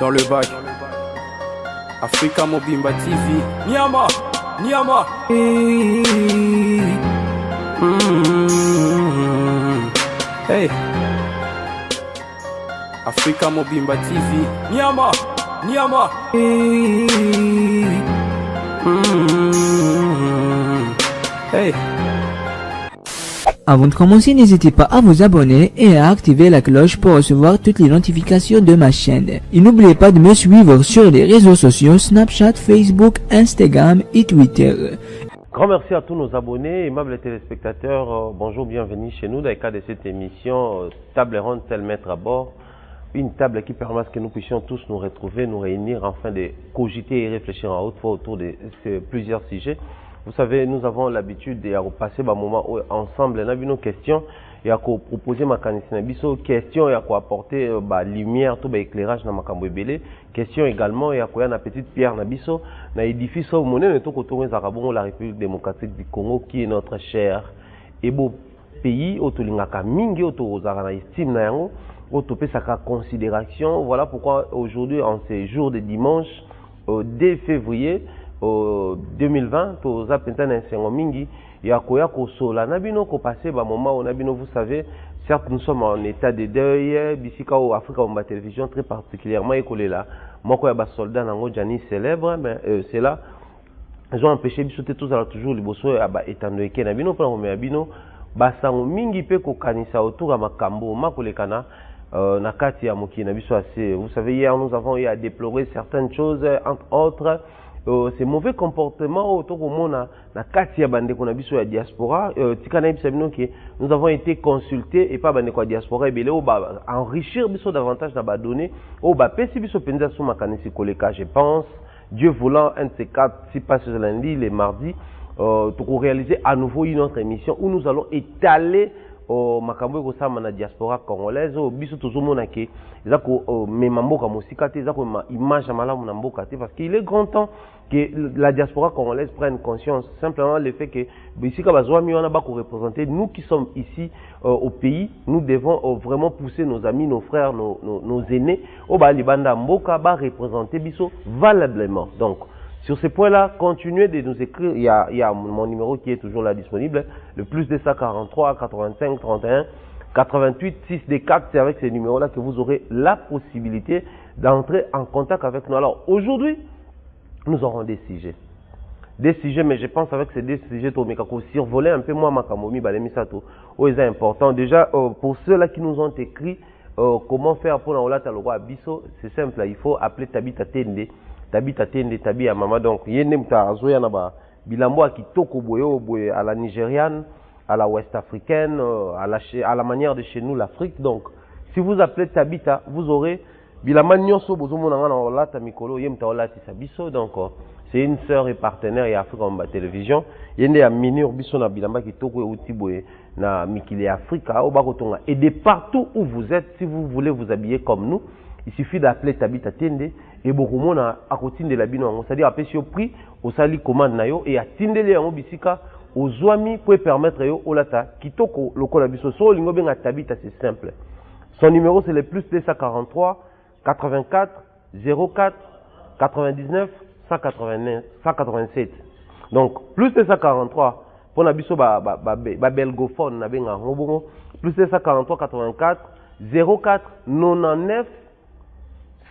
dans le bac. Africa Mobimba TV. Niama, Niama. Hey. Africa Mobimba TV. Niama, Niama. Hey. Avant de commencer, n'hésitez pas à vous abonner et à activer la cloche pour recevoir toutes les notifications de ma chaîne. Et n'oubliez pas de me suivre sur les réseaux sociaux Snapchat, Facebook, Instagram et Twitter. Grand merci à tous nos abonnés, aimables téléspectateurs. Bonjour, bienvenue chez nous dans le cadre de cette émission Table ronde, tel maître à bord. Une table qui permet que nous puissions tous nous retrouver, nous réunir afin de cogiter et réfléchir en haute voix autour de plusieurs sujets. Vous savez, nous avons l'habitude de passer un moment ensemble, nous avons nos questions et à proposer ma questions et à apporter lumière, tout éclairage dans ma cambouébélé. Questions également et à quoi une petite pierre nabiso, na édifice au monnaie de tout côté la République démocratique du Congo qui est notre cher et beau pays, autolingaka mingi, autozara estime na yango, autopesaka considération. Voilà pourquoi aujourd'hui, en ces jours de dimanche, 2 février, 2020, tous apentana nsengo mingi ya koya kosola na bino ko passer ba moment on a bino. Vous savez, certes nous sommes en état de deuil bisika au Africa Mobimba télévision très particulièrement écolé là moko ya ba soldat nango jani célèbre, mais c'est là ils ont empêché bisote tous à toujours liboso ya ba etandoeke na bino pour me bino ba sango mingi pe ko kanisa autour ya makambo makolekana na kati ya mokina biso assez. Vous savez, hier nous avons eu à déplorer certaines choses, entre autres ces mauvais comportements autour du monde na kati ya bande kona biso ya diaspora. Tikana ibisabino que nous avons été consultés et pas bande kwa diaspora ebele o ba enrichir biso davantage na ba données o ba pesi biso penza sous makanisi koleka. Je pense Dieu voulant un de ces quatre, si pas ce lundi, les mardis, pour réaliser à nouveau une autre émission où nous allons étaler makambo ko sama na diaspora congolaise o biso tozomona ke eza ko memamboka mosika te, eza ko image malamu na mboka te, parce qu'il est grand temps que la diaspora congolaise prenne conscience simplement le fait que bisika bazwami wana ba ko représenter nous qui sommes ici au pays. Nous devons vraiment pousser nos amis, nos frères, nos aînés au ba libanda mboka ba représenter biso valablement. Donc sur ces points-là, continuez de nous écrire. Il y a mon numéro qui est toujours là disponible. Le plus 243 85 31 88 6D4. C'est avec ces numéros-là que vous aurez la possibilité d'entrer en contact avec nous. Alors aujourd'hui, nous aurons des sujets. Des sujets, mais je pense avec ces deux sujets, survoler un peu moi Makamomi, Balemisato. C'est important. Déjà, pour ceux-là qui nous ont écrit, comment faire pour l'Olata le roi Bisso, c'est simple. Il faut appeler Tabita Tende. Tabita Tende, Tabi à Mama. Donc, yende mtazoya na ba bilambo a kitoko boye à la nigériane, à la ouest africaine, à la manière de chez nous l'Afrique. Donc, si vous appelez Tabita, vous aurez bilamba nyonso bozomona na olata mikolo yemta olati sabiso. Donc, c'est une sœur et partenaire et Africa Mobimba télévision. Yende ya minur biso na bilamba kitoko euti boye na mikili Africa au bakotonga. Et de partout où vous êtes, si vous voulez vous habiller comme nous, il suffit d'appeler Tabita Tende et beaucoup de à côté de la bino. C'est-à-dire appeler sur prix, au sali commande nayo et à tindele en bisika aux zoami pour permettre yo olata kitoko lokola biso so lingo benga Tabita. C'est simple. Son numéro c'est le plus 243 84 04 99 187. Donc plus 243 pour na biso ba belgophone na benga ngobongo plus 243 84 04 99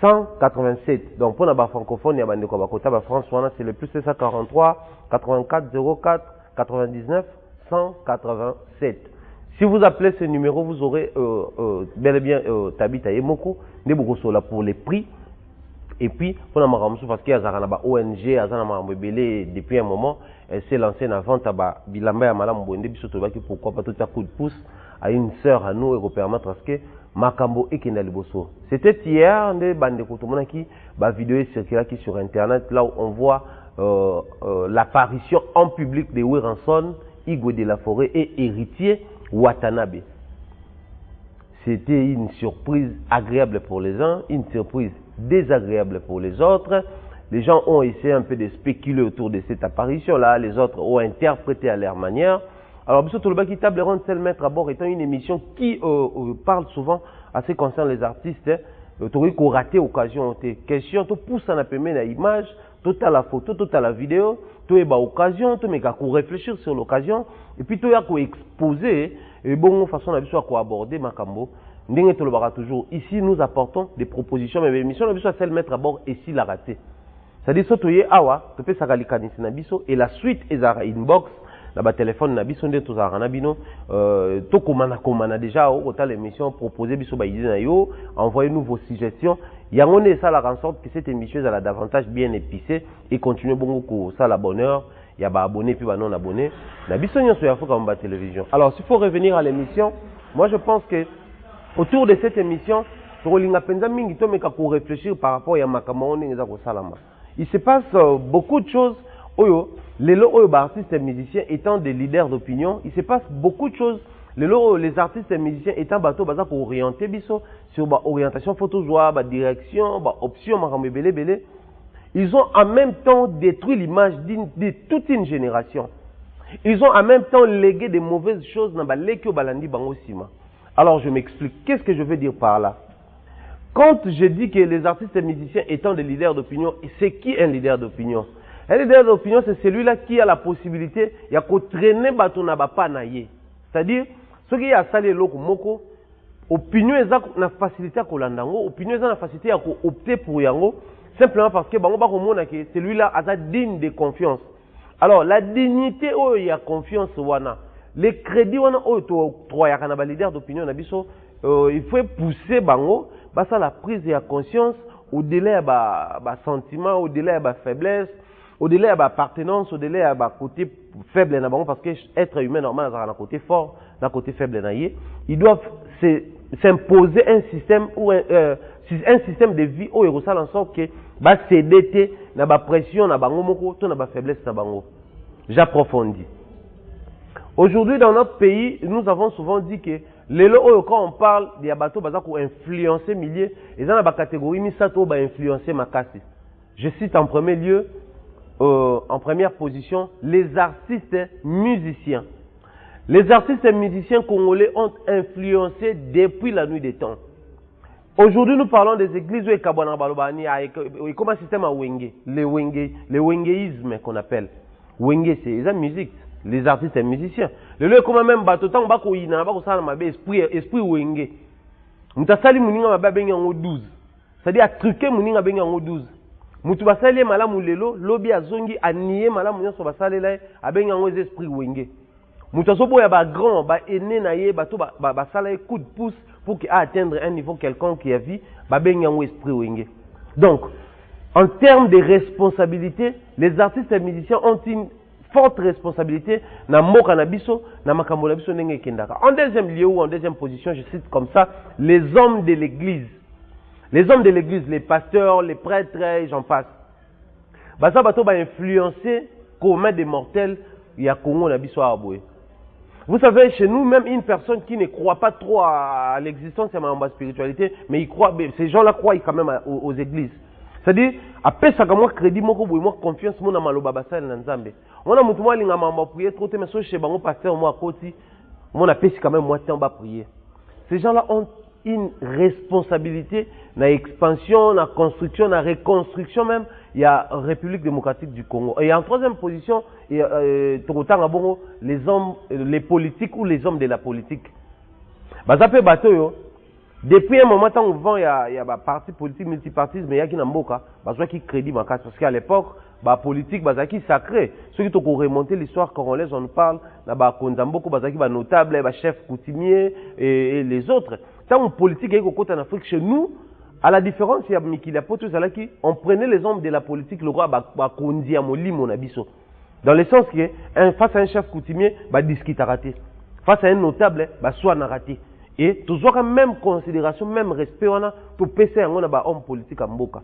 187. Donc pour la francophone, il y a bande kwa bakota ba France wana c'est le plus 743 84 04 99 187. Si vous appelez ce numéro, vous aurez bel et bien Tabita Yemoko ne bokosola pour les prix. Et puis pour la maramusu parce qu'il y a ba ONG azana marambo belé depuis un moment, elle s'est lancée en vente à ba bilamba ya malamu bonde biso to baki pourquoi pas tout à coup de pouce à une sœur à nous et pour permettre à ce que Makambo et Kendaliboso. C'était hier, des bandes de Kotomonaki, la vidéo est circulée sur Internet, là où on voit l'apparition en public de Wiranson, Igwe de la Forêt et héritier Watanabe. C'était une surprise agréable pour les uns, une surprise désagréable pour les autres. Les gens ont essayé un peu de spéculer autour de cette apparition-là, les autres ont interprété à leur manière. Alors, Bissot Tolobaki Table ronde, tel maître à bord étant une émission qui parle souvent à ce qui concerne les artistes. tu ko rater occasion te question to pousse na pemé na image toute la photo toute la vidéo tu eba occasion tu meka ko réfléchir sur l'occasion et puis tu ya ko exposer et bon façon na biso ko aborder makambo ndenge to le bara toujours ici nous apportons des propositions mais l'émission na biso celle mettre à bord et si la rater c'est-à-dire so to ye awa to pe sakalikanisi na biso et la suite ezara inbox na ba téléphone na biso nde tozara na bino to komana déjà au total émission proposer biso ba idée na yo envoyez-nous vos suggestions yango ne ça la en sorte que cette émission elle a davantage bien épicée et continuer bongo ko ça la bonheur il y a ba abonné puis ba non abonné na biso nyonso ya foka mba télévision. Alors s'il faut revenir à l'émission, moi je pense que autour de cette émission tolinga penza mingi to meka ko réfléchir par rapport ya makambo ndenge ko salama. Il se passe beaucoup de choses. Les artistes et musiciens étant des leaders d'opinion, il se passe beaucoup de choses. Les artistes et musiciens étant bateau pour orienter biso sur orientation photo joie, direction, option, ils ont en même temps détruit l'image de toute une génération. Ils ont en même temps légué des mauvaises choses dans baleki balandi bango sima. Alors je m'explique. Qu'est-ce que je veux dire par là? Quand je dis que les artistes et musiciens étant des leaders d'opinion, c'est qui un leader d'opinion? Un leader d'opinion, c'est celui-là qui a la possibilité de traîner batona bapanaye. C'est-à-dire, ce qui a salé l'oko moko, opinion est na facilité à kolandango, opinion est na facilité à opter pour yango, simplement parce que bango bako mona que celui-là a digne de confiance. Alors, la dignité où il y a confiance wana, les crédits wana où trois ya kana ba leader d'opinion na biso, il faut pousser bango, ça la prise de conscience au-delà de sentiment, au-delà de faiblesse, au-delà de appartenance, au-delà de côté faible parce que être humain normal a un côté fort, un côté faible. Ils doivent s'imposer un système ou un système de vie où ils ressentent en sorte que ba céder na ba pression na bango moko to na ba faiblesse na bango. J'approfondis. Aujourd'hui dans notre pays, nous avons souvent dit que quand on parle des bateaux pour influencer milliers, ils ont la catégorie misato ba influencer makasi. Je cite en premier lieu, en première position, les artistes musiciens. Les artistes musiciens congolais ont influencé depuis la nuit des temps. Aujourd'hui, nous parlons des églises et comme un système à Wenge, le wengeisme qu'on appelle. Wenge, c'est la musique. Les artistes et musiciens. Le lieu comme même bateau tant bako ina bako sala mabe esprit wenge. Mutasali muninga mabe benga ngo 12. C'est-à-dire truquer muninga benga ngo 12. Mutu basali malamu lelo lobi azongi anié malamu nyonso basali la abenga ngo esprit wenge. Mutu sobo ya ba grand ba aîné na ye bato ba sala coup de pouce pour atteindre un niveau quelconque qui a vie ba benga ngo esprit wenge. Donc en termes de responsabilité, les artistes et musiciens ont une forte responsabilité na moka na biso na makambo na biso ndenge kendaka. En deuxième lieu ou en deuxième position, je cite comme ça les hommes de l'église. Les hommes de l'église, les pasteurs, les prêtres, j'en passe. Ça bato ba influencer commun des mortels ya Congo na biso aboye. Vous savez, chez nous, même une personne qui ne croit pas trop à l'existence de ma spiritualité, mais il croit, ces gens-là croient quand même aux églises. C'est-à-dire, après ça, moi, crédit, moi, confiance, moi, maloba basal na nzambe. On a mutu moi linga mamba prier trop mais so chez bango pasteur moi côté, moi na pesi quand même moi temps bas prier. Ces gens-là ont une responsabilité na expansion, na construction, na reconstruction même. Il y a République démocratique du Congo. Et en troisième position, il y a les hommes, les politiques ou les hommes de la politique. Bazape bato yo. Depuis un moment, on vend, il y a des partis politiques, multipartisme, mais il y a qui n'a pas qui crédit ma casse. Parce qu'à l'époque, la politique, qui sacré. Ceux qui ont remonté l'histoire congolaise, on parle, beaucoup, qui notable, les chefs coutumiers et les autres. Tant politique est côté en Afrique, chez nous, à la différence, il y a Mikila Poto, on prenait les hommes de la politique, le roi Bakondi Amoli Monabiso. Dans le sens que, face à un chef coutumier, disque a raté. Face à un notable, soit n'a raté. Et toujours la même considération, même respect, on a tout PC, on a un homme politique à Mboka.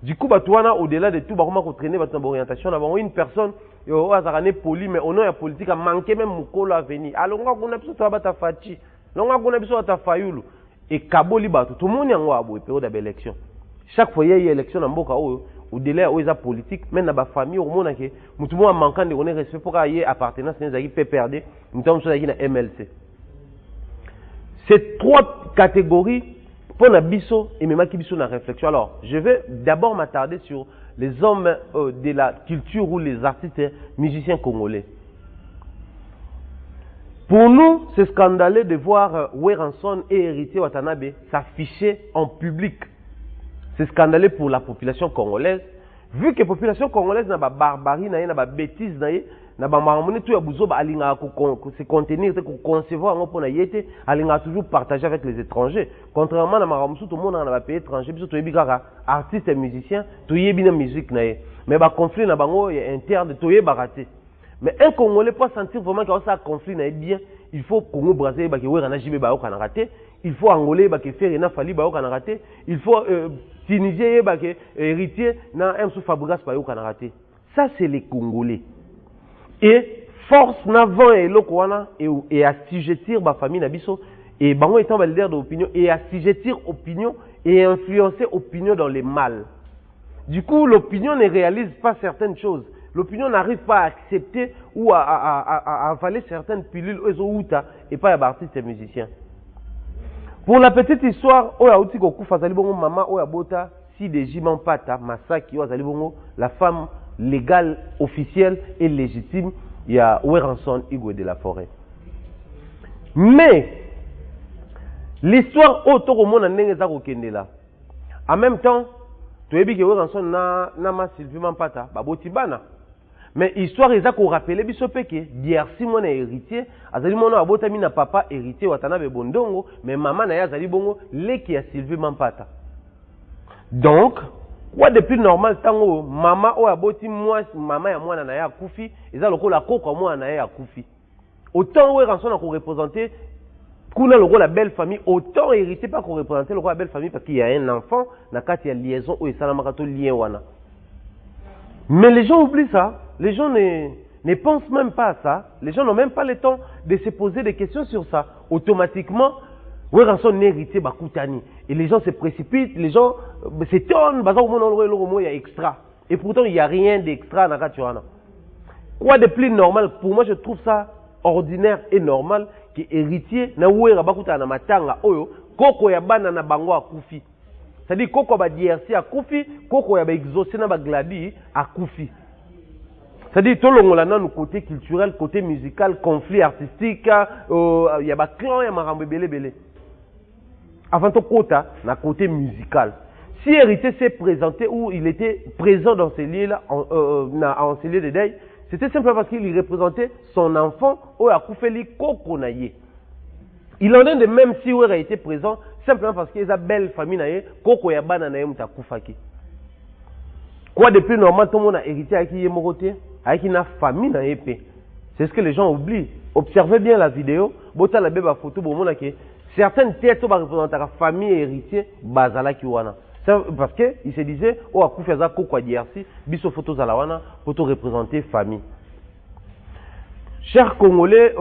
Du coup, au-delà de tout, on a traîné votre orientation, on a une personne, qui est poli, mais on a une politique à manquer même Mukolo à venir. Alors, on a besoin de ta fachi, on a besoin de ta fayoulou. Et Kaboli Batou, tout le monde a une période d'élection. Chaque fois, il y a une élection à Mboka, au-delà de la politique, même dans la famille, au monde, tout le monde a manqué de respect pour qu'il y ait appartenance, il y a une PPRD, nous sommes sur la MLC. Ces trois catégories Pour la biso et même qui biso na réflexion. Alors, je vais d'abord m'attarder sur les hommes de la culture ou les artistes musiciens congolais. Pour nous, c'est scandaleux de voir Weranson et Héritier Watanabe s'afficher en public. C'est scandaleux pour la population congolaise. Vu que la population congolaise n'a pas barbarie, n'a pas bêtise, n'a pas marmonné, tout se contenir, se concevoir, on toujours partager avec les étrangers. Contrairement à Maramoussou, tout le monde n'a pas pays étranger, tout le monde artiste et musicien, tout le monde musique. Mais le conflit est interne, tout le monde raté. Mais un Congolais peut sentir vraiment que ça conflit est bien. Il faut Congo Brazzaville bah que Werana Jibé bah qu'on a raté. Il faut Angolais bah que Ferena Fali bah qu'on a raté. Il faut Tunisien bah que Héritier na Msou Fabregas bah qu'on a raté. Ça c'est les Congolais. Et force n'avant et l'okwana et assujettir ma famille nabiso et bango étant le leader d'opinion et assujettir opinion et influencer opinion dans les mal. Du coup l'opinion ne réalise pas certaines choses. L'opinion n'arrive pas à accepter ou à avaler certaines pilules et pas à artistes et musiciens. Pour la petite histoire, maman Bota, si des Jiman Pata, Masaki, la femme légale, officielle et légitime, il y a Weranson Igwe de la Forêt. Mais l'histoire autour au monde en même temps, tu as vu que Weranson n'a pas Sylvie Mampata, Babotibana. Mais l'histoire est qu'on rappelle que Diersi mon héritier, azali mon abotami na papa héritier Watanabe Bondongo, mais maman na azali bongo leki a Sylvie Mampata. Donc, quoi de plus normal tango maman o aboti moi maman ya mwana na ya kufi, eza lokola koko mwana na ya kufi. Autant Weranson a représenter kuna lokola la belle famille, autant héritier pas qu'on représenter lokola la belle famille parce qu'il y a un enfant na kati ya liaison o esalamaka to lien wana. Mais les gens oublient ça. Les gens ne pensent même pas à ça. Les gens n'ont même pas le temps de se poser des questions sur ça. Automatiquement, Weranson n'est héritier Bakoutani. Et les gens se précipitent, les gens s'étonnent. Il y a extra. Et pourtant, il n'y a rien d'extra dans Katuana. Quoi de plus normal? Pour moi, je trouve ça ordinaire et normal que héritier na Wera Bakutana Matanga Oyo, Koko Yabana na Bango Akufi. C'est-à-dire Koko ba DRC à Koufi, Koko ya ba exaucé na ba gladi à Koufi. C'est-à-dire tout le monde côté culturel, côté musical, conflit artistique, il y a ba clan ya marambe belé belé. Avant tout quota na côté musical. Si héritier s'est présenté ou il était présent dans ces lieux là en ces lieux de deuil, c'était simplement parce qu'il représentait son enfant ou a Koufeli Koko naye. Il en est de même si Wera été présent simplement parce qu'il y a une belle famille naye Koko ya bana naye muta Koufaki. Quoi de plus normal tout le monde a hérité avec qui est moroté, avec une famille naye pe. C'est ce que les gens oublient. Observez bien la vidéo, bota la beba photo bon mona que certaines têtes va représenter la famille héritier bazala ki wana. Parce que il se disait oh Akoufi za Koko DRC, biso photos à la wana pour représenter famille. Chers Congolais,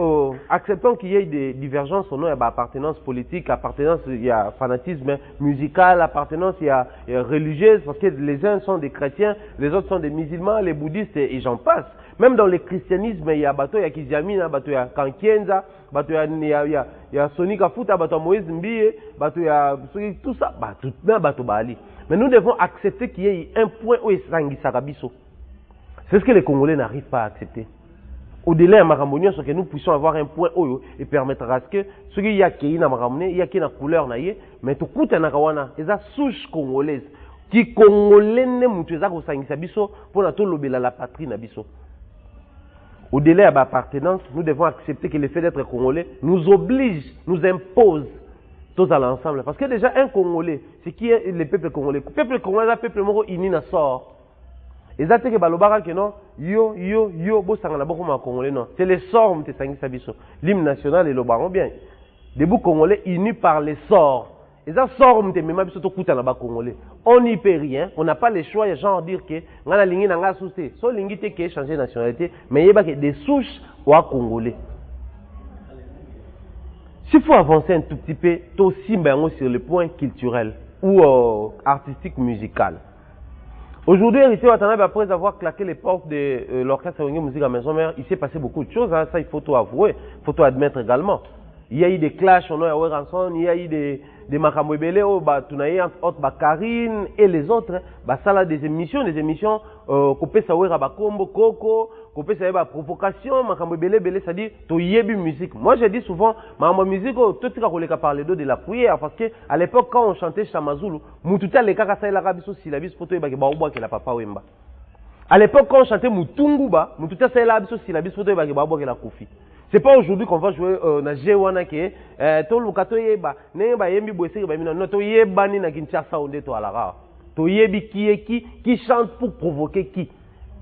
acceptons qu'il y ait des divergences au nom de l'appartenance politique, appartenance, il y a fanatisme musical, appartenance, il y a religieuse, parce que les uns sont des chrétiens, les autres sont des musulmans, les bouddhistes et j'en passe. Même dans le christianisme, il y a bateau, il y a Kizamina, bateau, il y a Kankienza, bateau, il y a Sonika Futa, bateau Moïse Mbie, bateau, il y a tout ça, tout bien bateau Bali. Mais nous devons accepter qu'il y ait un point où il s'anguille Sarabiso. C'est ce que les Congolais n'arrivent pas à accepter. Au-delà de Maramonia, c'est que nous puissions avoir un point haut et permettre à ce que ce qu'il y a qui est dans Maramonia, il y a qui est dans couleur naïe, mais tout coûte en Arawana, et ça souche congolaise, qui congolais ne moutueza au sangisa biso pour la tolobela la patrie na biso. Au-delà de l'appartenance, nous devons accepter que le fait d'être congolais nous oblige, nous impose tous à l'ensemble. Parce que déjà un Congolais, c'est qui est le peuple congolais. Le peuple congolais, c'est un peuple moro ini na sort. Et ça, c'est que balobara que non, bo sangana boko ma congolais non. C'est les sorts m'te sangi sabiso. L'hymne national et le baron bien. Debout congolais unis par les sorts. Et ça sort m'te même biso to kuta na ba congolais. On n'y peut rien, on n'a pas le choix de genre dire que ngana lingi na nga souci. So lingi te que changer nationalité, mais yeba que des souches wa congolais. S'il faut avancer un tout petit peu, to simbango sur le point culturel ou artistique musical. Aujourd'hui, Héritier Watanabe, après avoir claqué les portes de l'orchestre Wenge Musique à Maison Mère, il s'est passé beaucoup de choses. Hein. Ça, il faut tout avouer, il faut tout admettre également. il y a eu des clashs on a Weranson, il y a eu des makambo ebele o ba tunaye entre ba Karine et les autres ba sala des émissions ko pesa wera ba kombo koko ko pesa ba provocation makambo ebele c'est-à-dire to yebi musique. Moi je dis souvent makambo musique to tika koleka parler de la prière parce que à l'époque quand on chantait Chamazulu mututa le kaka saila kabiso syllabus poto yeba ke ba obwa ke la papa wemba. À l'époque quand on chantait Mutunguba mututa saila kabiso syllabus poto yeba ke ba obwa ke la kofi. C'est pas aujourd'hui qu'on va jouer na Jewana ke to lukato yeba ne ba yembi boeseki ba mina no to yeba ni na Kinshasa onde to alara to yebi qui chante pour provoquer qui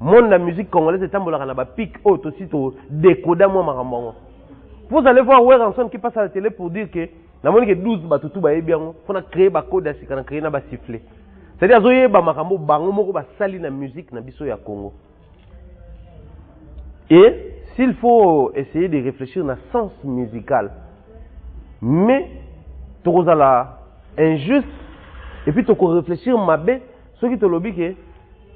monde la musique congolaise etambola na ba pic auto si to décoder moi makambo. Vous allez voir Weranson qui passe à la télé pour dire que na moni que 12 batutu ba yebi yango fona créer ba code asika na créer na ba siffler. C'est-à-dire zo yeba makambo bango moko ba sali na musique na biso ya Congo. Et s'il faut essayer de réfléchir dans le sens musical, mais tu as injuste, et puis tu as réfléchir mabé, ce qui te lobby que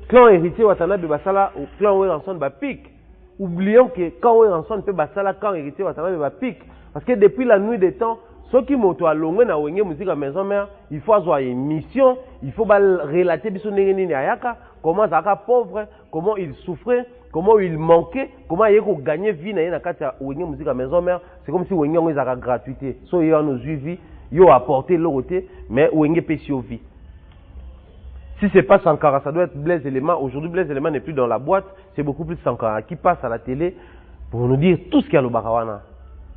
clan héritier Watanabe basala ou clan Weranson ba pique. Oublions que quand Weranson peut basala clan héritier Watanabe ba pique, parce que depuis la nuit des temps, ceux qui m'ont allongé na wenge musique à maison mère, il faut avoir une mission, il faut relater biso nengeni ayaka, comment ça pauvre, comment il souffrait. Comment il manquait, comment il a gagné vie dans la musique à maison mère, c'est comme si Wenge a la gratuité. So il a nos vie, il a apporté l'autre, mais Wenge pécio vie. Si c'est pas Sankara, ça doit être Blaise Élément. Aujourd'hui, Blaise Élément n'est plus dans la boîte, c'est beaucoup plus Sankara qui passe à la télé pour nous dire tout ce qu'il y a au Barawana.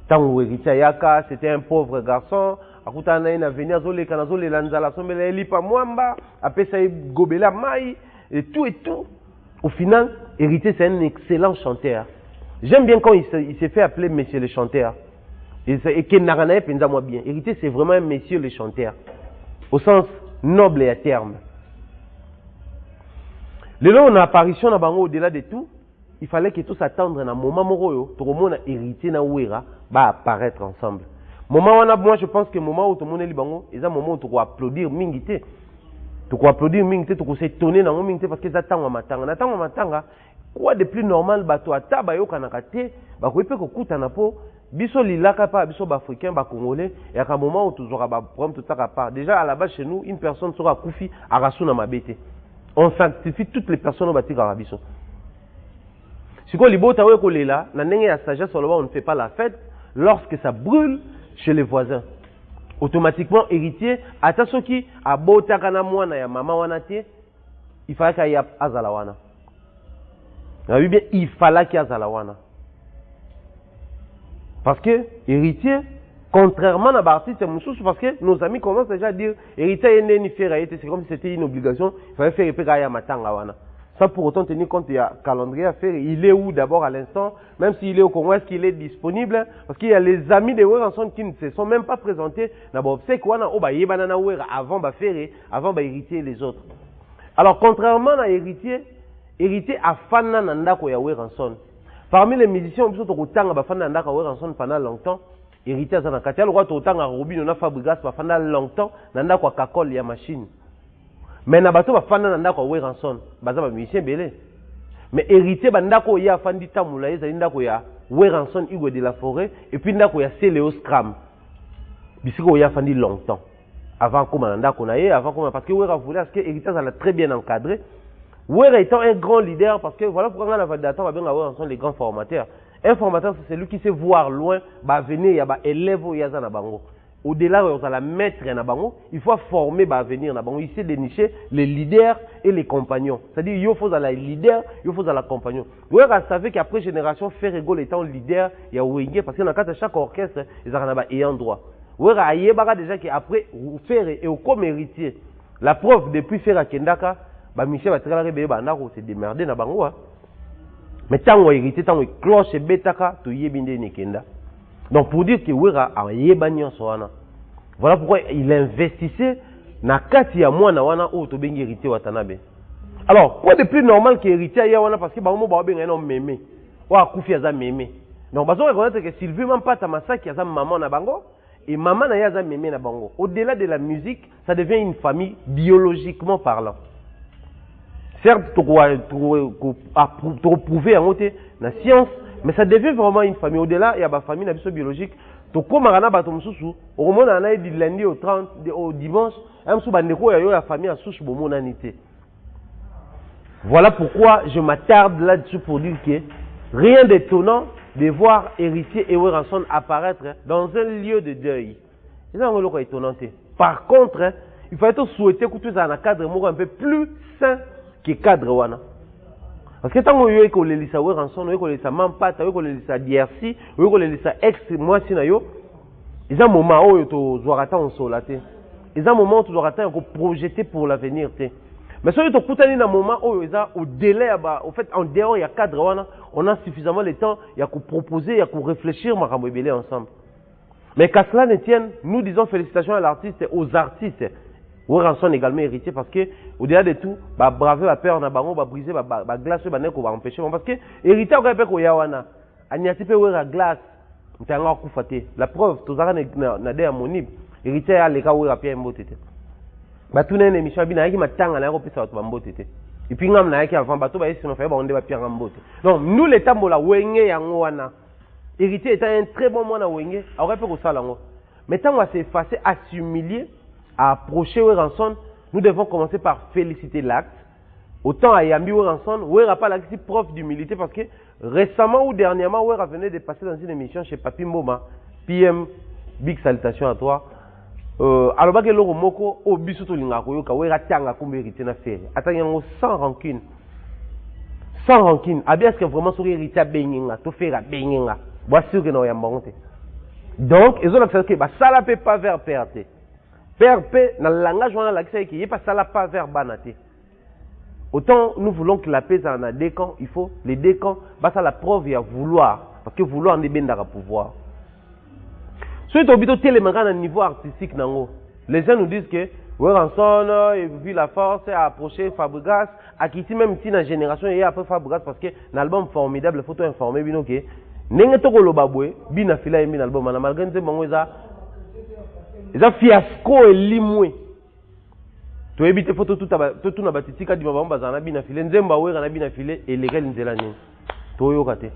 Tant où Héritier Yaka, c'était un pauvre garçon. Akutana ina venir zole kanazole lanzala sombele lipa mwamba, apesa gobela mai et tout. Au final, Héritier, c'est un excellent chanteur. J'aime bien quand il s'est fait appeler Monsieur le chanteur. Et qu'il n'a rien à moi bien. Héritier, c'est vraiment un Monsieur le chanteur. Au sens noble et à terme. Le long, on a apparition dans Bango, au-delà de tout, il fallait que tous s'attendent à un moment moroyo, tout le monde Héritier na Ouera, va apparaître ensemble. Moment où moi, je pense que le moment où tout le monde est Bango, c'est un moment où tu dois applaudir Mingité. Tu peux applaudir Mingité, tu peux s'étonner dans Mingité parce que ça tang matanga. Na tang matanga, quoi de plus normal bato ataba yo kanakate, ba ko epeko kuta na po, biso lilaka pa biso ba africain ba congolais et à un moment où tu auras ba problème tout ça part. Déjà à la base chez nous, une personne sera koufi arasu na mabete. On sanctifie toutes les personnes au batika arabiso. Si quoi libota we ko lela, na ndenge ya sagesse on ne fait pas la fête lorsque ça brûle chez les voisins. Automatiquement héritier attention qui a botaka na mwana ya mama wana te il fallait qu'il y ait azala wana. Oui bien il fallait qu'il y ait azala wana. Parce que héritier contrairement à l'artiste Moussous parce que nos amis commencent déjà à dire héritier est ni faire c'est comme si c'était une obligation, il fallait faire epeka ya matanga wana. Sans pour autant tenir compte, il y a un calendrier à faire. Il est où d'abord à l'instant, même s'il est au Congo, est-ce qu'il est disponible? Parce qu'il y a les amis de Weranson qui ne se sont même pas présentés. D'abord, c'est quoi? Avant de faire, avant d'hériter les autres. Alors, contrairement à héritier a fan nandako ya Weranson. Parmi les musiciens, on peut autant à fan nandako Weranson pendant longtemps. Héritier à Zanakatia, le roi autant à Robin, on a Fabrigas pendant longtemps, nandako à Kakol, ya machine. Mais na bato ba fanda na ndako Weranson baza ba musicien belé mais héritier ba ndako ya fandi tamula ezali ndako ya Weranson Hugo de la Forêt et puis ndako ya Céléo Scram bisiko ya fandi longtemps avant comme na ndako na ye avant comme parce que Wera voulait parce que héritier ça l'a très bien encadré. Wera étant un grand leader parce que voilà pourquoi on a validateur va bien Weranson les grands formateurs. Un formateur c'est celui qui sait voir loin ba venir ya ba élève ya za na bango. Au-delà de la maître na bango, il faut former ba venir na bango, il sait dénicher les leaders et les compagnons. C'est-à-dire il faut à la leader, il faut à la compagnon. Vous savez qu'après génération Ferrégol étant leader, il y a Wenge parce que dans chaque orchestre, ils ont ayant droit. Vous avez déjà qu'après Ferré et au comme héritier. La preuve depuis Ferré à Kendaka, ba Michel va très bien bandako c'est démerdé na bango. Mais tant qu'on hérité, tant qu'on cloche et betaka, tu y es bindé ni Kenda. Donc pour dire que Wera a yebanya soana. Voilà pourquoi il investissait na kati ya mwana wana o to bengi héritier Watanabe. Alors, quoi de plus normal que héritier ya wana parce que ba mo ba benga no mémé. Wa kufi za mémé. Donc bazo reconnaître que Sylvie même pas ta masaki za maman na bango et maman na ya za mémé na bango. Au-delà de la musique, ça devient une famille biologiquement parlant. Certes, tu prouver en côté la science. Mais ça devient vraiment une famille. Au-delà, il y a une famille biologique. to koma na bato mususu au moins na du lundi au 30 au dimanche même sous bandeko ya yo la famille a souche bomona nité. Voilà pourquoi je m'attarde là-dessus pour dire que rien d'étonnant de voir Héritier et Weranson apparaître dans un lieu de deuil. C'est ça qui est étonnant. Par contre, il faut être souhaité que tu aies un cadre un peu plus sain que le cadre wana. Parce que tant que tu as les Weranson, tu as les Mampata, tu as les DRC, tu as les ex moi si nayo, il y a un moment où tu dois attendre en solaté. Il y a un moment où tu dois attendre projeter pour l'avenir. Mais si tu as un moment où au délai, au fait, en dehors, il y a cadre, on a suffisamment de temps, il y a qu'on proposer, il y a qu'on réfléchir, ensemble. Mais qu'à cela ne tienne, nous disons félicitations à l'artiste et aux artistes. Weranson également héritier parce que, au-delà de tout, braver la peur, na bango, briser, glace, on va empêcher. Parce que, héritier, on va faire que yawana, agnatipe wera glace, m'tanga kufate. La preuve, tous les na de monib, héritier a les cas wera pia mbotete. Tout n'est émission bien qui m'attend na repisa watu mbotete. Et puis ngam na yaki avant bateau ba esi no fa ba onde ba pia mbote. Donc nous les tambola wenge yango wana. Héritier étant un très bon moine à wenge, aurait pu que ça lango. Mais tant qu'on s'est effacé à s'humilier, à approcher Weranson, nous devons commencer par féliciter l'acte. Autant à Yambi Weranson, Wera pas l'acte prof d'humilité parce que récemment ou dernièrement, Wera venait de passer dans une émission chez Papi Mboma. PM, big salutation à toi. Alors que l'oro moko au bisoto lingako yoka Wera tianga comme héritier na faire. Attends, sans rancune. Sans rancune. Est-ce que vraiment sur héritier benginga, to faire benginga. Voici que nous avons. Donc, ils ont accepté que ça ne peut pas vers perte. Perte, dans le langage, on a l'accès qui n'est pas ça pas vers banate. Autant nous voulons que la paix en a deux camps, il faut les deux camps, ça la preuve, il y a vouloir. Parce que vouloir, on est bien dans le pouvoir. Si tu as téléméran à niveau artistique, les gens nous disent que Weranson, vu la force, a approché Fabregas, a quitté même si dans la génération, il y a après Fabregas parce que l'album formidable, photo informé, bien ok. Nenge toko lobabwe bina fila yemi album na malgré nze bango eza fiasco elimwe to ebite photo tout na batitika di mabamba bazana bina file nzemba wera na bina file elegal nzela nini to yoka te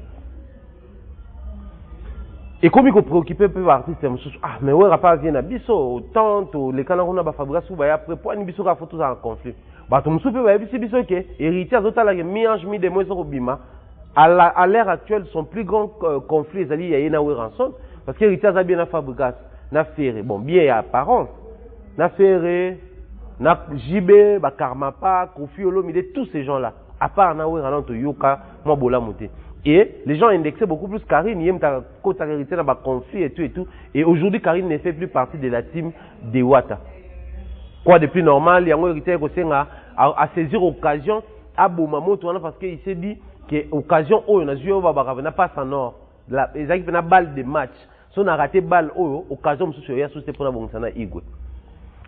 et comme ko préoccupé peu artiste mususu mais wera pas vient na biso autant to le kana kuna ba Fabregas ou ba ya après pour ni biso ka photo en conflit ba to mususu pe ba biso ke héritier azotala ke miange mi de moise ko bima. À l'ère actuelle, son plus grand conflit est lié à Weranson parce que l'héritage a bien à Fabregas, n'a fait bon bien à apparence, n'a fait n'a JB, Karmapa, Kofi Olomide, tous ces gens-là. À part na Weranson, Yoka, moi bola monté. Et les gens indexaient beaucoup plus Karine, il y a un côté héritier dans le conflit et tout et tout. Et aujourd'hui, Karine ne fait plus partie de la team de Wata. Quoi de plus normal, il y a un héritier qui a saisir l'occasion à Boumamoto parce qu'il s'est dit que occasion où on a joué au Babarava n'a pas en or. Les équipes n'a balle de match. Si on a raté balle où occasion monsieur sur c'était pour la bonne sana Igwe.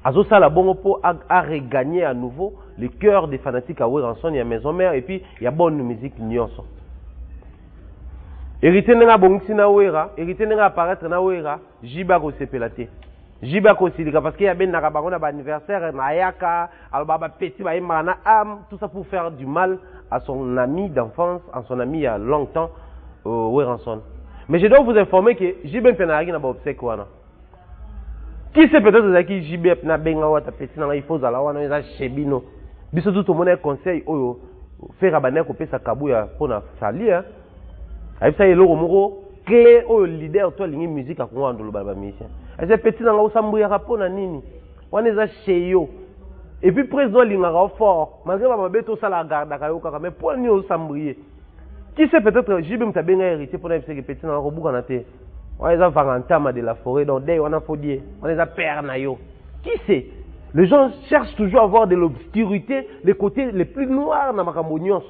Azo ça la bonne pour à regagner à nouveau le cœur des fanatiques à Weranson il y a maison mère et puis il y a bonne musique nyonso. Hérité n'a bon sina Wera, hérité n'a apparaître na Wera, Jiba ko sepelate. Jiba ko silika parce qu'il y a ben na bango ba anniversaire na yaka, alors baba petit ba imana am, tout ça pour faire du mal à son ami d'enfance, à son ami il y a longtemps, Weranson. Mais je dois vous informer que JB Penari n'a pas obsèque. Qui sait peut-être que JB n'a pas obsèque, il faut aller à Chebino. Biso tout le monde conseil, faire abaner couper sa kabouya pour la salir. Avec ça, il y a le clé au leader, toi, la musique à quoi on doit le musicien. Et c'est petit dans la Sambouya rapport na nini. On est à Cheyo. Et puis, président Lingara fort, malgré ma bête, ça la garde à Kayoka, mais pour nous, Sambrier. Qui sait peut-être, j'ai même bien hérité pour les petits dans le robot en athée. On les a Varantama de la forêt, donc on a Faudier, on les a Pernayo. Qui sait? Les gens cherchent toujours à avoir de l'obscurité, les côtés les plus noirs dans ma camonion.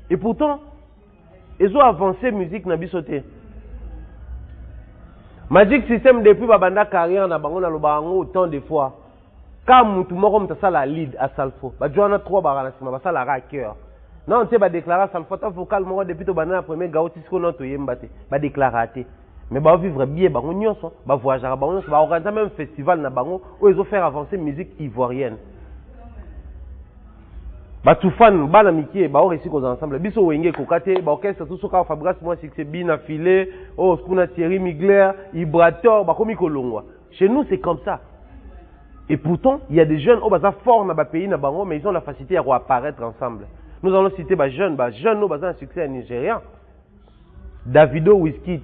Et pourtant, ils ont avancé musique dans bisoté. Magic System depuis Babanda carrière na bango na lobango autant de fois. Quand tout le monde a la lead à Salfo, bah tu en as trois barres là, ça la raqueur. Non, tu sais bah déclarer Salfo, t'as vocal moi depuis to banana premier gars aussi qu'on a to yembate, bah déclarer. Mais bah vivre bien, bah on y sont, bah voyager, bah on va organiser même festival na bango où ils ont fait avancer musique ivoirienne. Batu fan bana mikie ba réussi cause ensemble biso wenge kokate ba orchestre tout ce ka Fabrice moi c'est Bina Filé oh kuna Thierry Migler Ibrator ba komi kolongwa chez nous c'est comme ça et pourtant il y a des jeunes au baza fort na ba pays na bango mais ils ont la facilité à apparaître ensemble nous allons citer ba jeunes au baza un succès à Nigeria Davido Wizkid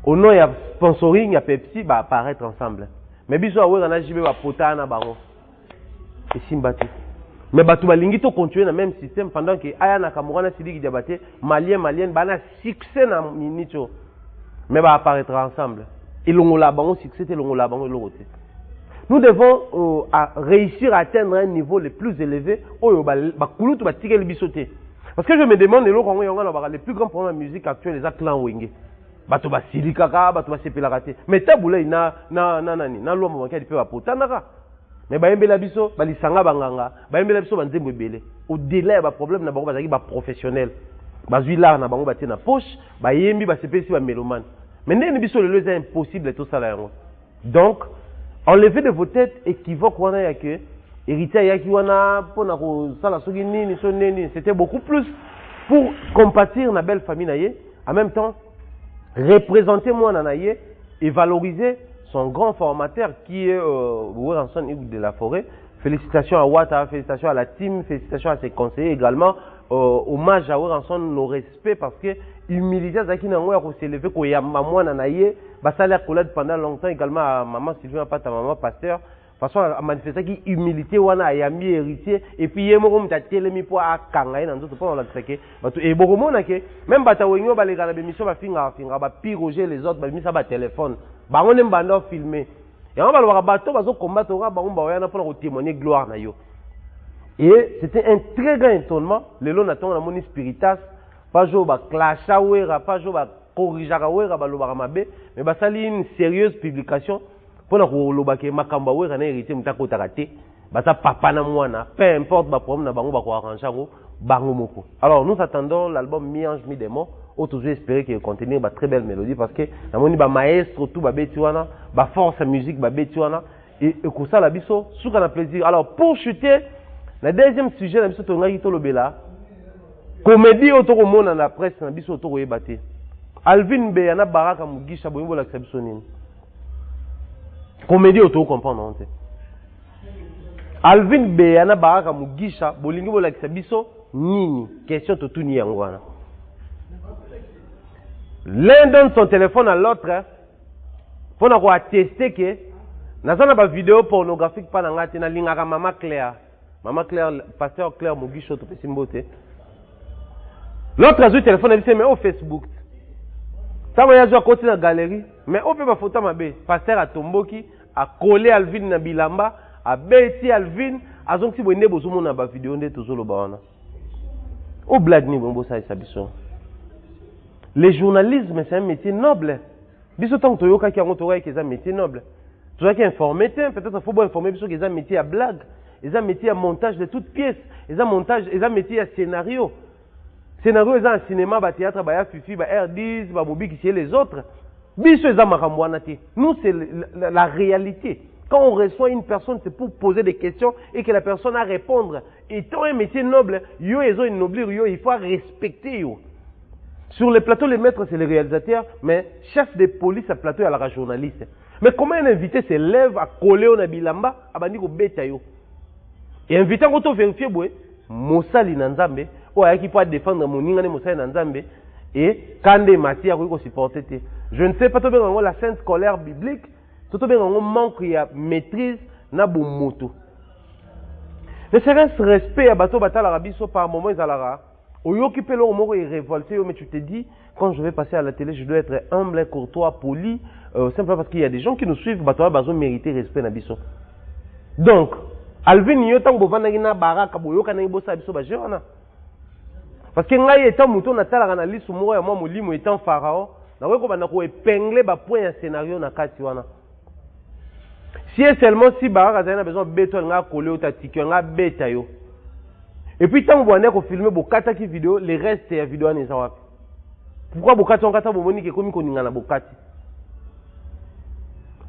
au nom il y a sponsoring il y a Pepsi ba apparaître ensemble mais biso awe na jibe ba pota na bango et Simbati. Mais batu balingi to continuer dans le même système pendant que aya na Kamurana Sidiki Diabaté malien bana succès na minito mais va apparaître ensemble et longola bango succès et longola bango l'autre. Nous devons réussir à atteindre un niveau le plus élevé oyo ba kulutu ba tirer le bisoté parce que je me demande les plus grands problèmes de musique actuelle les clan wenge batu ba silikaka batu ba sepelakate mais tabula na lomba makadi pe ba potanaka mais bayembela biso balisanga banganga bayembela biso banzembo ebele au-delà ba problème na bango bazaki ba professionnel bazui l'art na bango batie na poche bayembi basepesi ba mélomane mais ndeni biso lelo c'est impossible tout ça là yango donc enlevez de vos têtes équivoque wana ya que héritier yaki wana pona ko sala soki nini so nini c'était beaucoup plus pour compatir na belle famille na ye en même temps représenter moi na ye et valoriser son grand formateur qui est Ouranson Hugues de la Forêt. Félicitations à Ouattara, félicitations à la team, félicitations à ses conseillers également. Hommage à Ouranson, nos respects parce que humilité, Zaki Nangoya ko s'élever ko yamamwa nanaye, basala collègue pendant longtemps également à maman Sylvain Pata, maman pasteur. De toute façon, à manifester qui humilité wana ayami héritier et puis yemo mta telemi po akanga na nzoto po la tseke. Et beaucoup mona ke même bata wenyo ba les gars na bémission ba finga ba piroger les autres ba misa ba téléphone. Ba on mbanda filmer. Et on va le voir bateau bazo combattre ba on ba yana pour témoigner gloire na yo. Et c'était un très grand étonnement le long natonga na moni spiritas pas jo ba clasha wera pas jo ba corriger wera ba lo ba mabe mais ba sali une sérieuse publication. Pour que makamba wera na hérité mutako takate basa papa na mwana peu importe ba problème na bango ba ko arranger bango moko. Alors nous attendons l'album Mi-Ange Mi-Démon au toujours espérer qu'il contenir ba très belle mélodie parce que na moni ba maestro tout ba beti wana ba force musique ba beti wana et ko ça la biso souka na plaisir. Alors pour chuter le deuxième sujet na biso to ngaki to lobela comédie autour monde na presse na biso to yebate Alvin Beyana Baraka Mugisha boyimbo la biso nini comédie auto comprendre Alvin Beyana Baraka Mugisha bolingi bolakisa biso nini question to tuni yango wana l'un donne son téléphone à l'autre pour na ko attester que nazana ba vidéo pornographique pa na ngati na lingaka mama Claire pasteur Claire Mugisha to pesimbote l'autre a eu téléphone et mais au Facebook ça va y avoir côté la galerie mais on peut pas photo mabe pasteur a tomboki a collé Alvin na bilamba a beti Alvin a zonki bonne bozumo na ba vidéo nde tozolo ba wana au blague ni bombo ça biso le journalisme c'est un métier noble biso tant to yoka ki a ngoto que c'est un métier noble tu dois informer peut-être faut bien informer biso que c'est un métier à blague c'est un métier à montage de toutes pièces c'est un montage c'est un métier à scénario scénario est un cinéma, ba théâtre, ba ya fifi, ba R10, ba mobi qui c'est les autres. Biso eza makamwana te. Nous c'est la réalité. Quand on reçoit une personne, c'est pour poser des questions et que la personne a à répondre. Et tant un métier noble, yo ezo ennoblir yo, il faut respecter yo. Sur le plateau, les maîtres c'est les réalisateurs, mais chef de police à plateau il y a la journaliste. Mais comment un invité se lève à coller au nabilamba, à bandi ko beta yo. Et invité on to vérifier boy, mosali na nzambe. Qui peut défendre mon ingane Moussa Nzambe et quand des matières qui supporter. Je ne sais pas tout bien la sainte scolaire biblique, tout bien on manque de maîtrise na moto. Ne serait-ce respect à bateau batal arabiso par moment ils alara. Au occupé le mot et révolté mais tu te dis quand je vais passer à la télé je dois être humble, courtois, poli simplement parce qu'il y a des gens qui nous suivent bateau bazo mériter respect na biso. Donc Alvin yotam bovana na baraka boyoka na ibosa biso ba jeuna. Parce que ngai étant mouton na tala na lisu moko ya mwa molimo étant pharaon na weko bana ko épingler ba point ya scénario na kati wana si seulement si baraka zana besoin beto nga coller au tatiki nga beta yo et puis tant boane ko filmer bokata ki vidéo les restes ya vidéo ni sawa pourquoi bokata on kata bomoni ke komi ko ninga na bokati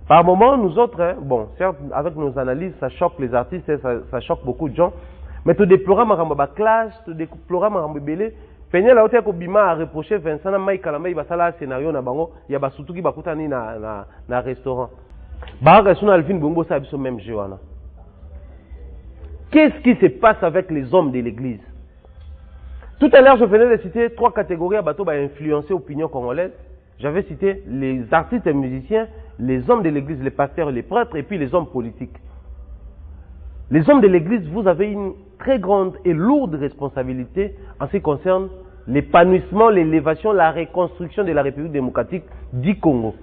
par moment nous autres bon certes avec nos analyses ça choque les artistes ça choque beaucoup de gens Mais tu déplorais ma classe, tu déplorais ma belé. Peignez la hauteur que Bima a reproché Vincent na Mike Kalamba il va ça là scénario na bango, il y a surtout qui va coûter na restaurant. Bah sur Alvin Bongo ça a même Joana. Qu'est-ce qui se passe avec les hommes de l'église? Tout à l'heure, je venais de citer 3 catégories à bateau à influencer l'opinion congolaise. J'avais cité les artistes et musiciens, les hommes de l'église, les pasteurs, les prêtres et puis les hommes politiques. Les hommes de l'église, vous avez une très grande et lourde responsabilité en ce qui concerne l'épanouissement, l'élévation, la reconstruction de la République démocratique du Congo.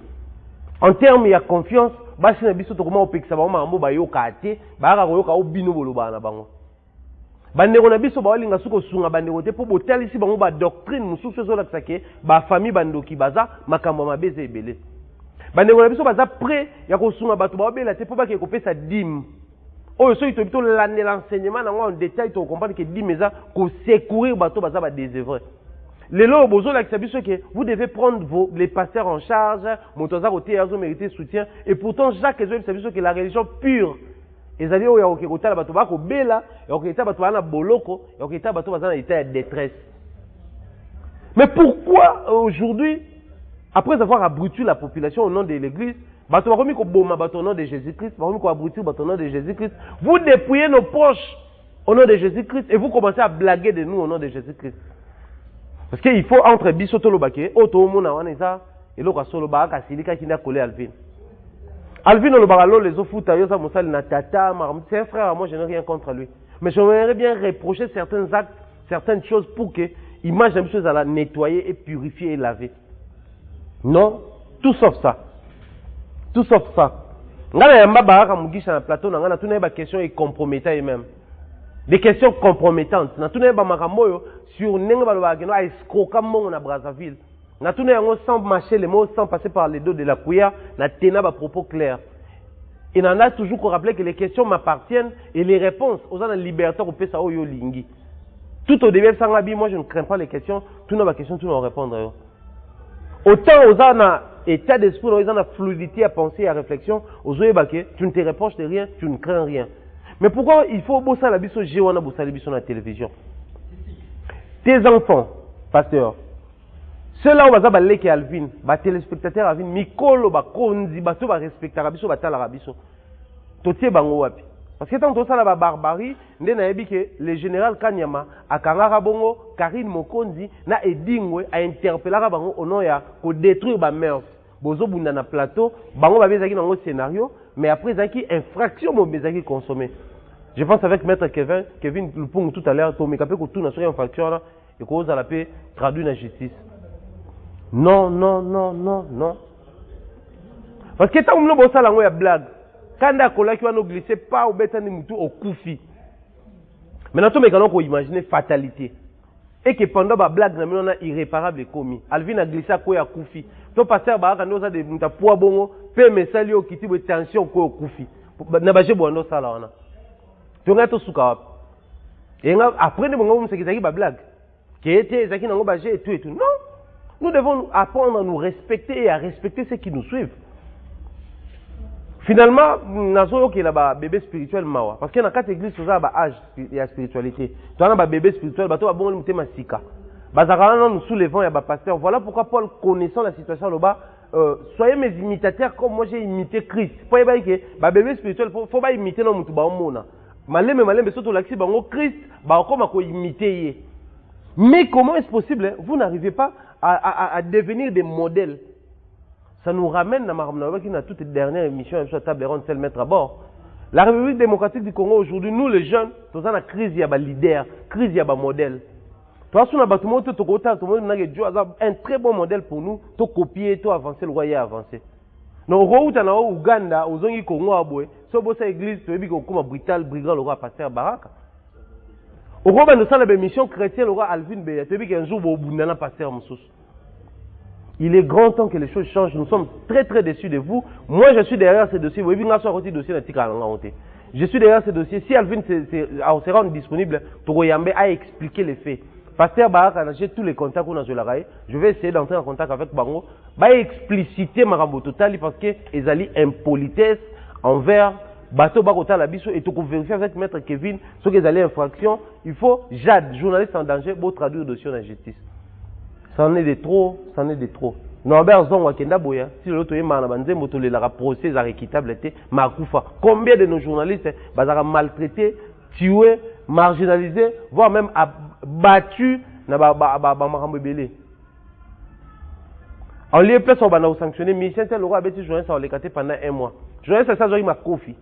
En termes, il y a confiance. Basi na biso tokoma opekisa bango makambo bayoka ate bayaka koyoka obino boloba na bango bandeko na biso baolinga suko sunga bandeko te po botalisi bango ba doctrine mususu ezolakisa ke ba famille bandoki baza makambo mabeze ebele bandeko na biso baza prêt ya kosunga bato baobela te po bake kopesa dîme oyo soki tobito lande l'enseignement nango en détail to comprendre que dîme eza ko secourir bato baza ba désœuvré. Lelo bozo la que vous devez prendre les pasteurs en charge, motoza côté azo mériter soutien et pourtant Jacques Ezoel c'est que la religion pure ezali oyo ya okekotala bato bako bela ya oketa bato bana boloko ya oketa bato bazana état de détresse. Mais pourquoi aujourd'hui après avoir abruti la population au nom de l'église, bato bakomi ko boma bato au nom de Jésus-Christ, bakomi ko abruti bato au nom de Jésus-Christ, vous dépouillez nos poches au nom de Jésus-Christ et vous commencez à blaguer de nous au nom de Jésus-Christ. Parce qu'il faut entre bisoto lobake, auto mona waneza, et l'oka solo baka silika qui n'a collé Alvin. Alvin on baralo les ofuta yosa mosali na tata, c'est un frère, moi je n'ai rien contre lui. Mais j'aimerais bien reprocher certains actes, certaines choses pour que l'image d'une chose à la nettoyer et purifier et laver. Non, tout sauf ça. Tout sauf ça. Ngana yamba baraka mugisha na plateau na ngana tuna ba question et compromettant même. Des questions compromettantes. Na tuna ba makambo sur nenga baloba keno a escroquer mongo na Brazzaville. Na tuna yango sans mâcher les mots, sans passer par les dos de la cuillère, na tena ba propos clairs. Il en a toujours qu'on rappelle que les questions m'appartiennent et les réponses aux gens de liberté au pesa oyo lingi. Tout au début sangabi, moi je ne crains pas les questions, tout nos questions tout nous répondre. Autant aux gens na état d'esprit, aux gens na fluidité à penser, à réflexion, aux oyebaké, tu ne te reproches de rien, tu ne crains rien. Mais pourquoi il faut bosser la biso géwana bosser la biso na télévision? Tes enfants, pasteur, ceux-là où bazaba leke Alvin, ba téléspectateur Alvin, mikolo ba konzi ba to ba respecter biso ba tala biso. Totie bango wapi? Parce que tant ça la barbarie, nde na yebi que le général Kanyama akangaka bongo Karine Mokonzi na edingwe a interpellera bango au nom ya ko détruire ba mœurs. Bozo bunda na plateau, bango ba bezaki nango scénario, mais après zaki infraction mo bezaki consommé. Je pense avec maître Kevin Lupung tout à l'heure, to mekapé ko tout na sur infraction là et ko za la paix traduit la justice. Non, non, non, non, non. Parce que tant que bossa lango ya blague, quand akola ki wana glisser pas au betani mutu au kufi. Maintenant to mekano ko imaginer fatalité. Et que pendant ba blague na mona irréparable commis. Alvin a glissé ko ya kufi. To passer ba ka noza de muta poa bongo, pe mesali o kiti be tension ko kufi. Na ba je bondo sala wana. To ngato suka. Et après de bongo msekizaki ba blague. Qui était zaki nango ba je et tout. Non. Nous devons apprendre à nous respecter et à respecter ceux qui nous suivent. Finalement, nous avons un bébé spirituel mawa. Parce qu'il y a 4 églises qui ont un âge et la spiritualité. Tu as un bébé spirituel, tu as un bon masika. Nous soulevons et un pasteur. Voilà pourquoi Paul, connaissant la situation là-bas, soyez mes imitateurs comme moi j'ai imité Christ. Pour que le bébé spirituel, il faut pas imiter non mutu ba omona. Malem surtout l'axi bango Christ, ba comme ko imiter. Mais comment est-ce possible? Vous n'arrivez pas à devenir des modèles. Ça nous ramène à toute dernière émission sur la table ronde, celle mettre à bord. La République démocratique du Congo aujourd'hui, nous les jeunes, nous avons une crise, il y a un leader, crise, il y a un modèle. Toi, si on a un très bon modèle pour nous, tu copier, tu avancer, le royaume avancer. Donc, au Ouganda, au Zongi Congo, si on a l'église, tu as vu comme brutal, brigand, le roi pasteur Baraka. Au Rwanda, nous avons une mission chrétienne, le roi Alvin Beya. Tu as vu qu'un jour, il y a un pasteur Moussous. Il est grand temps que les choses changent. Nous sommes très très déçus de vous. Moi, je suis derrière ces dossiers. Vous voyez, je suis derrière ces dossiers. Si Alvin se rend disponible, Togoyambe a expliqué les faits. Pasteur Baraka, j'ai tous les contacts qu'on a sur la raille. Je vais essayer d'entrer en contact avec Bango. Va expliciter ma rambo totale parce que ils allaient impolitesse envers bateau bakota la biso et tu vérifier avec maître Kevin ce qu'ils allaient infraction, il faut Jade, journaliste en danger, pour traduire le dossier en justice. Ça en est de trop, ça en est de trop. Norbert Zong Wakenda Boya, si l'autre est malabandé, moto la procès à équitable était Makoufa. Combien de nos journalistes bazara maltraités, tués, marginalisés, voire même battus na makambo belé. En lieu place on va sanctionner Michel tel roi abeti journaliste on l'écarté pendant 1 mois. Journaliste ça joie ma kofi.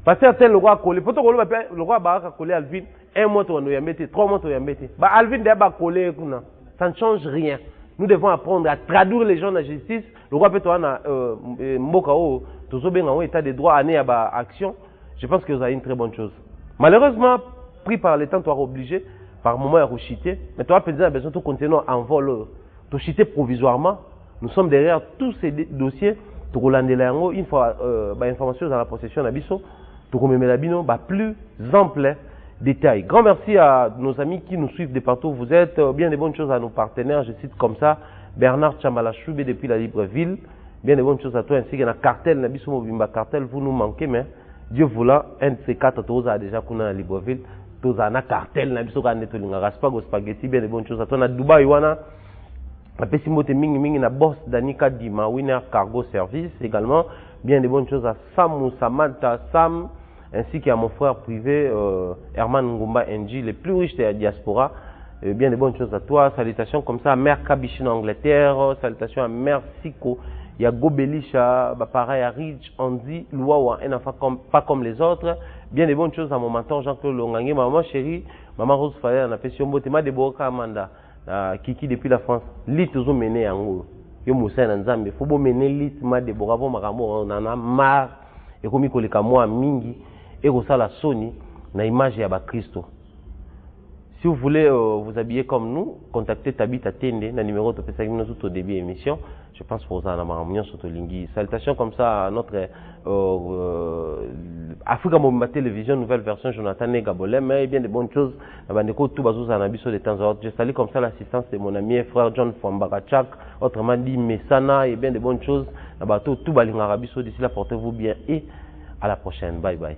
Parce que tel le roi collé, poto le roi ba collé Alvin 1 mois to ya metti, 3 mois to ya metti. Ba Alvin de ba collé kuna. Ça ne change rien. Nous devons apprendre à traduire les gens dans la justice. Le roi peut être en Mbokao, tout en état de droit, année à action. Je pense que vous avez une très bonne chose. Malheureusement, pris par le temps, tu es obligé, par moment, à rechuter. Mais tu as besoin de continuer en vol, de chuter provisoirement. Nous sommes derrière tous ces dossiers. Tu as une fois information dans la possession d'Abisso, tu as plus ample détails. Grand merci à nos amis qui nous suivent de partout. Vous êtes bien des bonnes choses à nos partenaires. Je cite comme ça Bernard Chambalachoube depuis la Libreville. Bien des bonnes choses à toi ainsi que la cartel. Nabiso Mobimba cartel, vous nous manquez, mais Dieu voulant, un de ces 4 tous a déjà qu'on a à Libreville. Tous a un cartel. Nabiso Ganetolinga Raspago Spaghetti. Bien des bonnes choses à toi. Na Dubaï, Wana. La Pessimote Mingi na boss Danika Dima, Winner Cargo Service également. Bien des bonnes choses à Sam Samantha Sam. Ainsi qu'à mon frère privé Herman Ngumba NG, les plus riches de la diaspora. Bien de bonnes choses à toi. Salutations comme ça à Mère Kabichine en Angleterre. Salutations à Mère Siko. Il y a Gobelisha, pareil à Rich, Andy, Louawa, un enfant pas comme les autres. Bien de bonnes choses à mon mentor Jean-Claude Longangue, maman chérie, maman Rose Faye, on a fait sur Mbotema de Boka Amanda, Kiki depuis la France. Lit toujours mené en haut. Yo Moussa Nzambe. Faut bon mener lit ma de Boravo Maramo, on en a marre. Et comme il colle moi Mingi. Et ça la Sony, na image ya Christo. Si vous voulez vous habiller comme nous, contactez Tabita Tende, na numéro de Pesagino tout au début de l'émission. Je pense pour ça, na maramion sur Lingui. Salutations comme ça à notre Africa Mobimba Télévision, nouvelle version Jonathan Negabolé, mais bien de bonnes choses. Nabandeko tout bazou zanabiso de temps en temps. Je salue comme ça l'assistance de mon ami et frère John Fambakachak, autrement dit Messana, et bien de bonnes choses. Nabato tout balinga rabiso d'ici là, portez-vous bien et à la prochaine. Bye bye.